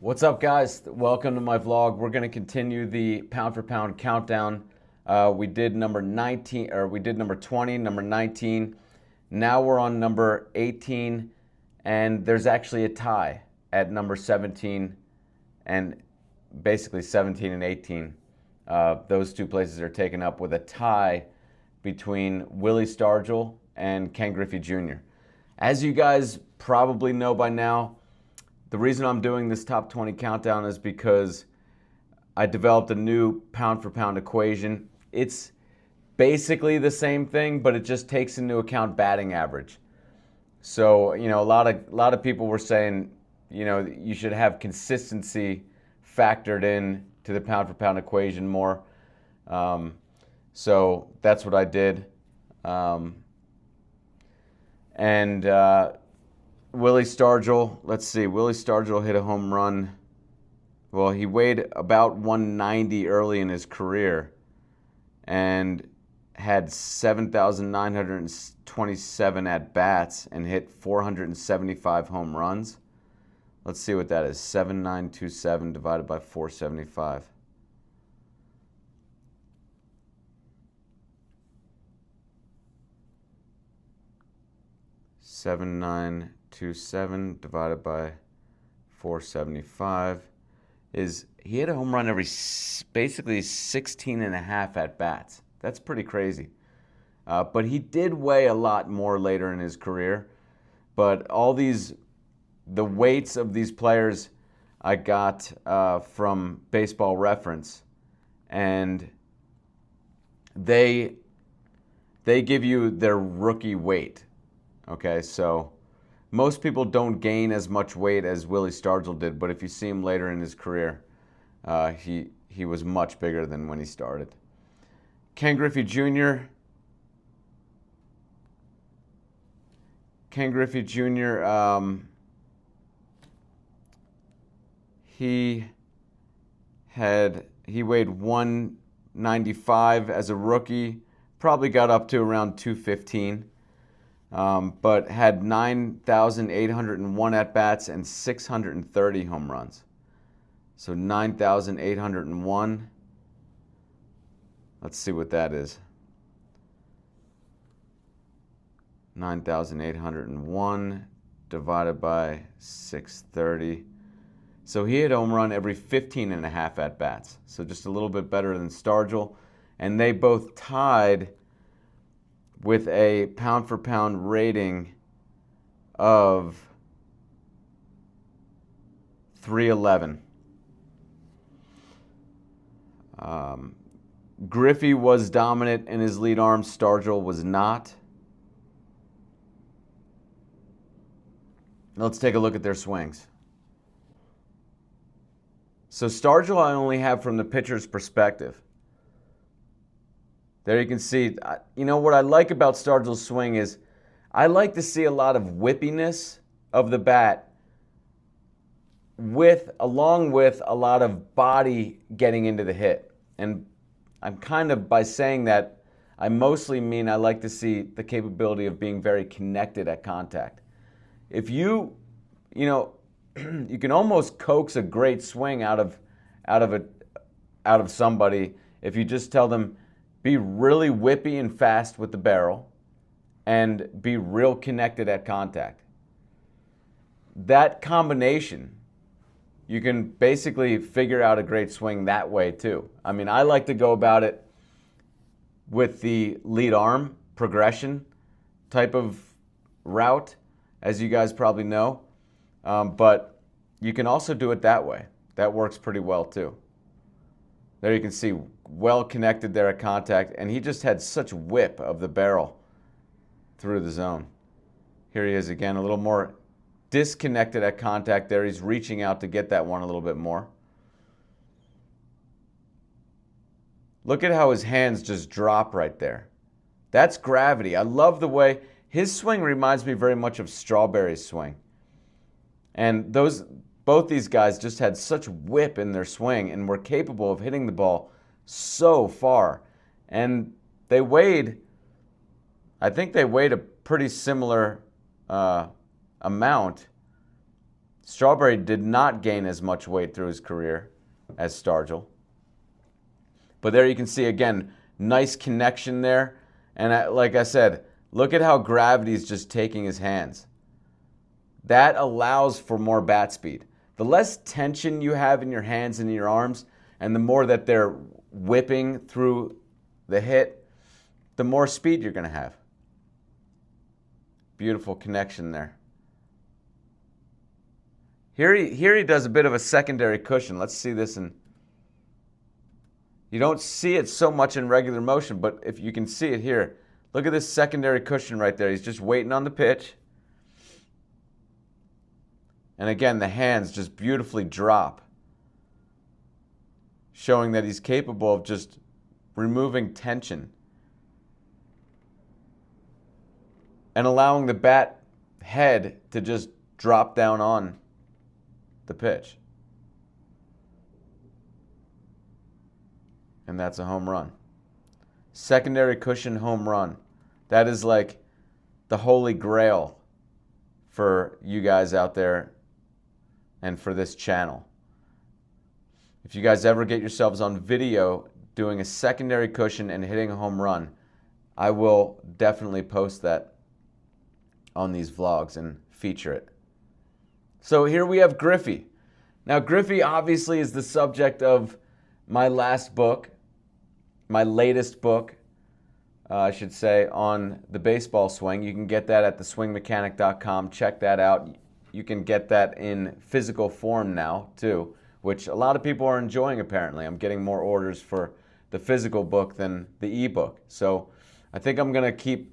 What's up, guys? Welcome to my vlog. We're going to continue the pound for pound countdown. We did number 19, or we did number 20, number 19. Now we're on number 18, and there's actually a tie at number 17, and basically 17 and 18. Those two places are taken up with a tie between Willie Stargell and Ken Griffey Jr. As you guys probably know by now, the reason I'm doing this top 20 countdown is because I developed a new pound for pound equation. It's basically the same thing, but it just takes into account batting average. So, a lot of people were saying, you should have consistency factored in to the pound for pound equation more. So that's what I did. Willie Stargell, let's see, Willie Stargell hit a home run. Well, he weighed about 190 early in his career and had 7,927 at-bats and hit 475 home runs. Let's see what that is, 7,927 divided by 475. Seven nine 2.7 divided by 475 is he hit a home run every basically 16 and a half at bats. That's pretty crazy. But he did weigh a lot more later in his career. But the weights of these players I got from Baseball Reference, and they give you their rookie weight. Okay, so most people don't gain as much weight as Willie Stargell did, but if you see him later in his career, he was much bigger than when he started. Ken Griffey Jr. Ken Griffey Jr. He weighed 195 as a rookie, probably got up to around 215. But had 9,801 at-bats and 630 home runs. So 9,801. Let's see what that is. 9,801 divided by 630. So he hit home run every 15 and a half at-bats. So just a little bit better than Stargell. And they both tied with a pound for pound rating of 311. Griffey was dominant in his lead arm. Stargell was not. Let's take a look at their swings. So Stargell I only have from the pitcher's perspective. There you can see, what I like about Stargell's swing is I like to see a lot of whippiness of the bat along with a lot of body getting into the hit. And I'm by saying that, I mostly mean I like to see the capability of being very connected at contact. If you can almost coax a great swing out of somebody if you just tell them, be really whippy and fast with the barrel and be real connected at contact. That combination, you can basically figure out a great swing that way too. I mean, I like to go about it with the lead arm progression type of route, as you guys probably know. But you can also do it that way. That works pretty well too. There you can see, well connected there at contact, and he just had such whip of the barrel through the zone. Here he is again, a little more disconnected at contact there. He's reaching out to get that one a little bit more. Look at how his hands just drop right there. That's gravity. I love the way his swing reminds me very much of Strawberry's swing. And both these guys just had such whip in their swing and were capable of hitting the ball so far. And I think they weighed a pretty similar amount Strawberry did not gain as much weight through his career as Stargell. But there you can see, again, nice connection there. And like I said, look at how gravity's just taking his hands. That allows for more bat speed. The less tension you have in your hands and in your arms, and the more that they're whipping through the hit, the more speed you're going to have. Beautiful connection there. Here he does a bit of a secondary cushion. Let's see this. You don't see it so much in regular motion, but if you can see it here, look at this secondary cushion right there. He's just waiting on the pitch. And again, the hands just beautifully drop, showing that he's capable of just removing tension and allowing the bat head to just drop down on the pitch. And that's a home run. Secondary cushion home run. That is like the holy grail for you guys out there and for this channel. If you guys ever get yourselves on video doing a secondary cushion and hitting a home run, I will definitely post that on these vlogs and feature it. So here we have Griffey. Now Griffey obviously is the subject of my last book, my latest book, I should say, on the baseball swing. You can get that at theswingmechanic.com. Check that out. You can get that in physical form now, too, which a lot of people are enjoying, apparently. I'm getting more orders for the physical book than the ebook. So I think I'm going to keep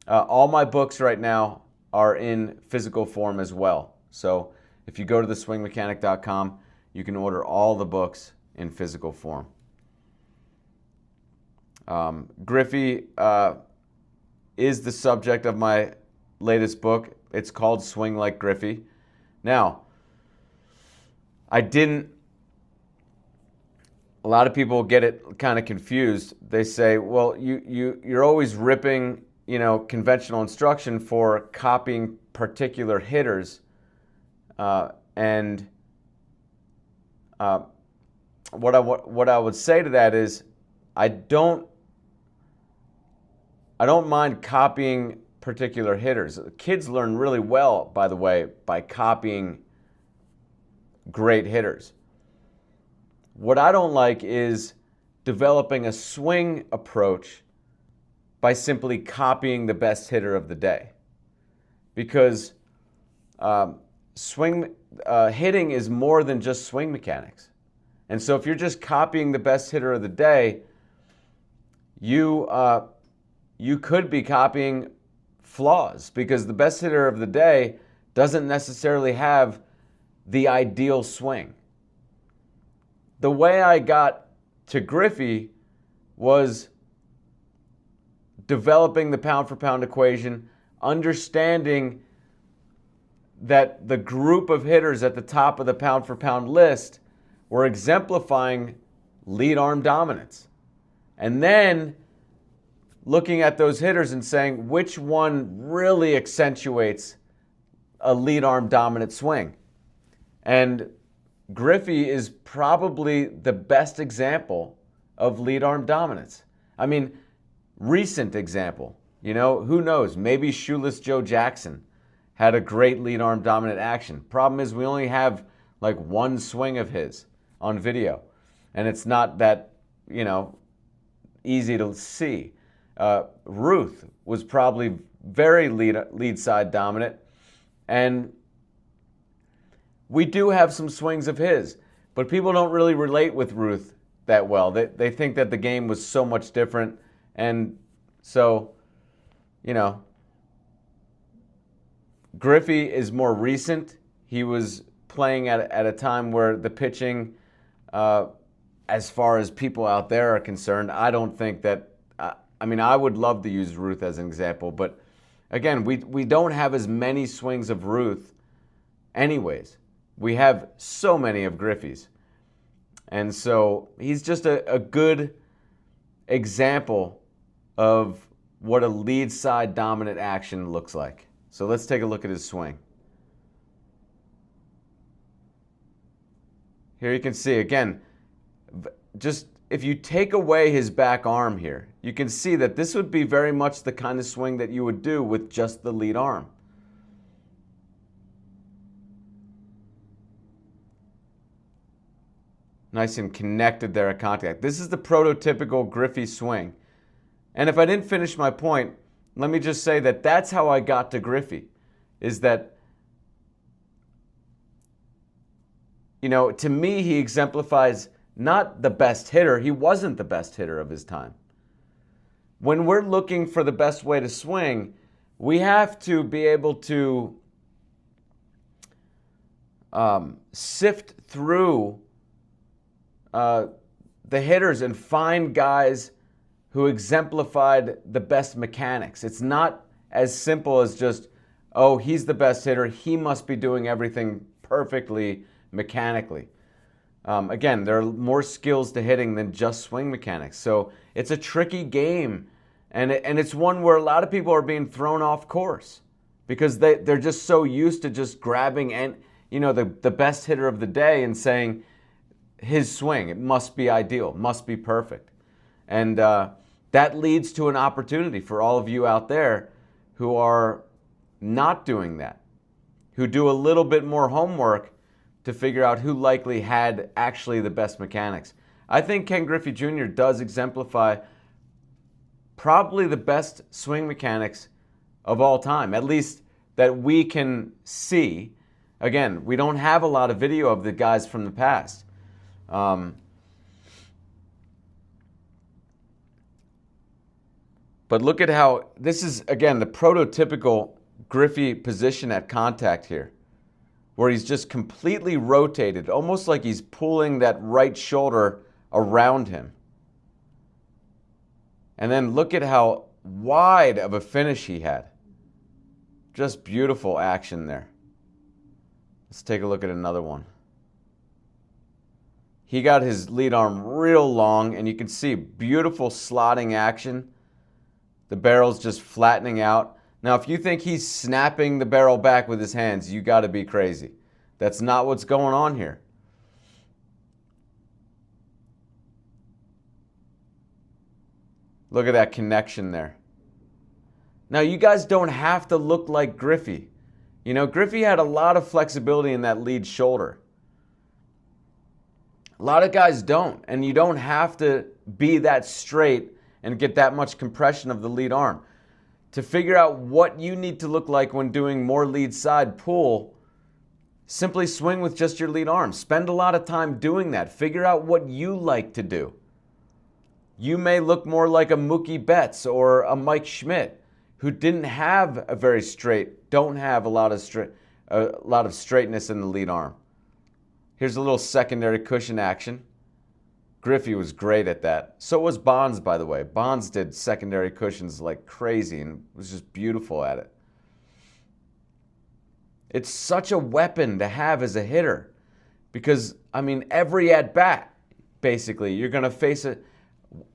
all my books right now are in physical form as well. So if you go to theswingmechanic.com, you can order all the books in physical form. Griffey is the subject of my latest book. It's called Swing Like Griffey. Now, a lot of people get it kind of confused. They say, well, you're always ripping, conventional instruction for copying particular hitters. What I would say to that is, I don't mind copying particular hitters. Kids learn really well, by the way, by copying great hitters. What I don't like is developing a swing approach by simply copying the best hitter of the day. Because hitting is more than just swing mechanics. And so if you're just copying the best hitter of the day, you could be copying flaws, because the best hitter of the day doesn't necessarily have the ideal swing. The way I got to Griffey was developing the pound-for-pound equation, understanding that the group of hitters at the top of the pound-for-pound list were exemplifying lead arm dominance. And then looking at those hitters and saying which one really accentuates a lead arm dominant swing. And Griffey is probably the best example of lead arm dominance. I mean, recent example. Who knows? Maybe Shoeless Joe Jackson had a great lead arm dominant action. Problem is, we only have like one swing of his on video, and it's not that, easy to see. Ruth was probably very lead side dominant, and we do have some swings of his, but people don't really relate with Ruth that well. They think that the game was so much different, and so, Griffey is more recent. He was playing at a time where the pitching, as far as people out there are concerned, I don't think that, I would love to use Ruth as an example, but again, we don't have as many swings of Ruth anyways. We have so many of Griffey's. And so he's just a good example of what a lead side dominant action looks like. So let's take a look at his swing. Here you can see, again, just if you take away his back arm here, you can see that this would be very much the kind of swing that you would do with just the lead arm. Nice and connected there at contact. This is the prototypical Griffey swing. And if I didn't finish my point, let me just say that that's how I got to Griffey, is that, you know, to me, he exemplifies not the best hitter. He wasn't the best hitter of his time. When we're looking for the best way to swing, we have to be able to sift through the hitters and find guys who exemplified the best mechanics. It's not as simple as just, oh, he's the best hitter, he must be doing everything perfectly mechanically. Again, there are more skills to hitting than just swing mechanics. So it's a tricky game, and it's one where a lot of people are being thrown off course because they're just so used to just grabbing and, you know, the best hitter of the day and saying his swing, it must be ideal, must be perfect. And that leads to an opportunity for all of you out there who are not doing that, who do a little bit more homework to figure out who likely had actually the best mechanics. I think Ken Griffey Jr. does exemplify probably the best swing mechanics of all time, at least that we can see. Again, we don't have a lot of video of the guys from the past. But look at how, this is, again, the prototypical Griffey position at contact here, where he's just completely rotated, almost like he's pulling that right shoulder around him. And then look at how wide of a finish he had. Just beautiful action there. Let's take a look at another one. He got his lead arm real long, and you can see beautiful slotting action. The barrel's just flattening out. Now, if you think he's snapping the barrel back with his hands, you got to be crazy. That's not what's going on here. Look at that connection there. Now, you guys don't have to look like Griffey. You know, Griffey had a lot of flexibility in that lead shoulder. A lot of guys don't, and you don't have to be that straight and get that much compression of the lead arm. To figure out what you need to look like when doing more lead side pull, simply swing with just your lead arm. Spend a lot of time doing that. Figure out what you like to do. You may look more like a Mookie Betts or a Mike Schmidt, who didn't have a very straight, don't have a lot of straightness in the lead arm. Here's a little secondary cushion action. Griffey was great at that. So was Bonds, by the way. Bonds did secondary cushions like crazy and was just beautiful at it. It's such a weapon to have as a hitter because, I mean, every at-bat, basically, you're going to face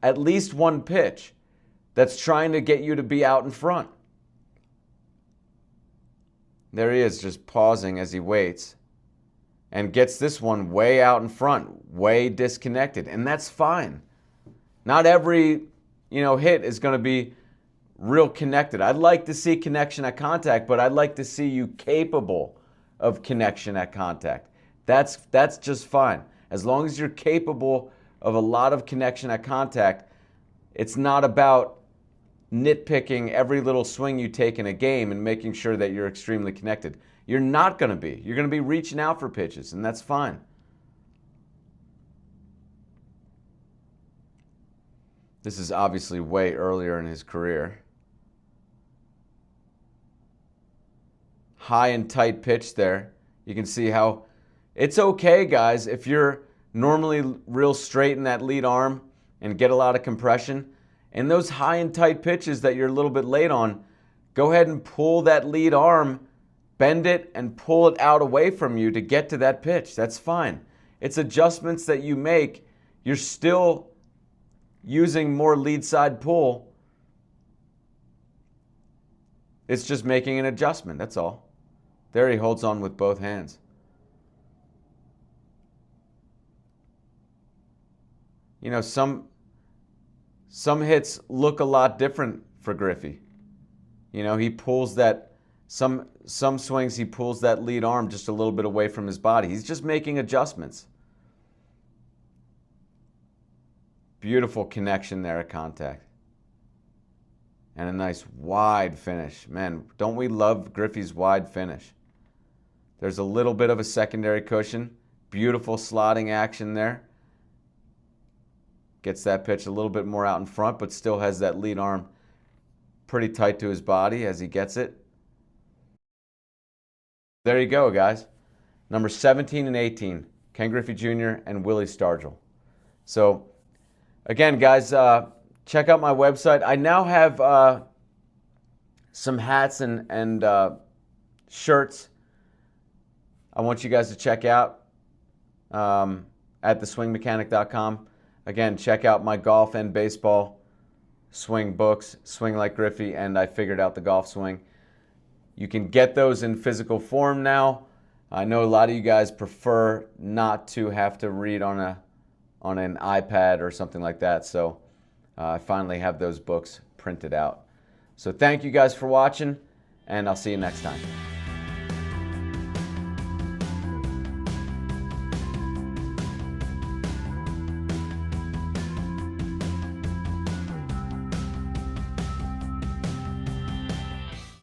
at least one pitch that's trying to get you to be out in front. There he is, just pausing as he waits. And gets this one way out in front, way disconnected, and that's fine. Not every, hit is going to be real connected. I'd like to see connection at contact, but I'd like to see you capable of connection at contact. That's just fine. As long as you're capable of a lot of connection at contact, it's not about nitpicking every little swing you take in a game and making sure that you're extremely connected. You're not going to be. You're going to be reaching out for pitches, and that's fine. This is obviously way earlier in his career. High and tight pitch there. You can see how it's okay, guys, if you're normally real straight in that lead arm and get a lot of compression. And those high and tight pitches that you're a little bit late on, go ahead and pull that lead arm, bend it, and pull it out away from you to get to that pitch. That's fine. It's adjustments that you make. You're still using more lead side pull. It's just making an adjustment, that's all. There he holds on with both hands. you know, some hits look a lot different for Griffey. You know, he pulls that, some swings he pulls that lead arm just a little bit away from his body. He's just making adjustments. Beautiful connection there at contact. And a nice wide finish. Man, don't we love Griffey's wide finish? There's a little bit of a secondary cushion. Beautiful slotting action there. Gets that pitch a little bit more out in front, but still has that lead arm pretty tight to his body as he gets it. There you go, guys. Number 17 and 18, Ken Griffey Jr. and Willie Stargell. So, again, guys, check out my website. I now have some hats and shirts I want you guys to check out at theswingmechanic.com. Again, check out my golf and baseball swing books, Swing Like Griffey, and I Figured Out the Golf Swing. You can get those in physical form now. I know a lot of you guys prefer not to have to read on an iPad or something like that, so I finally have those books printed out. So thank you guys for watching, and I'll see you next time.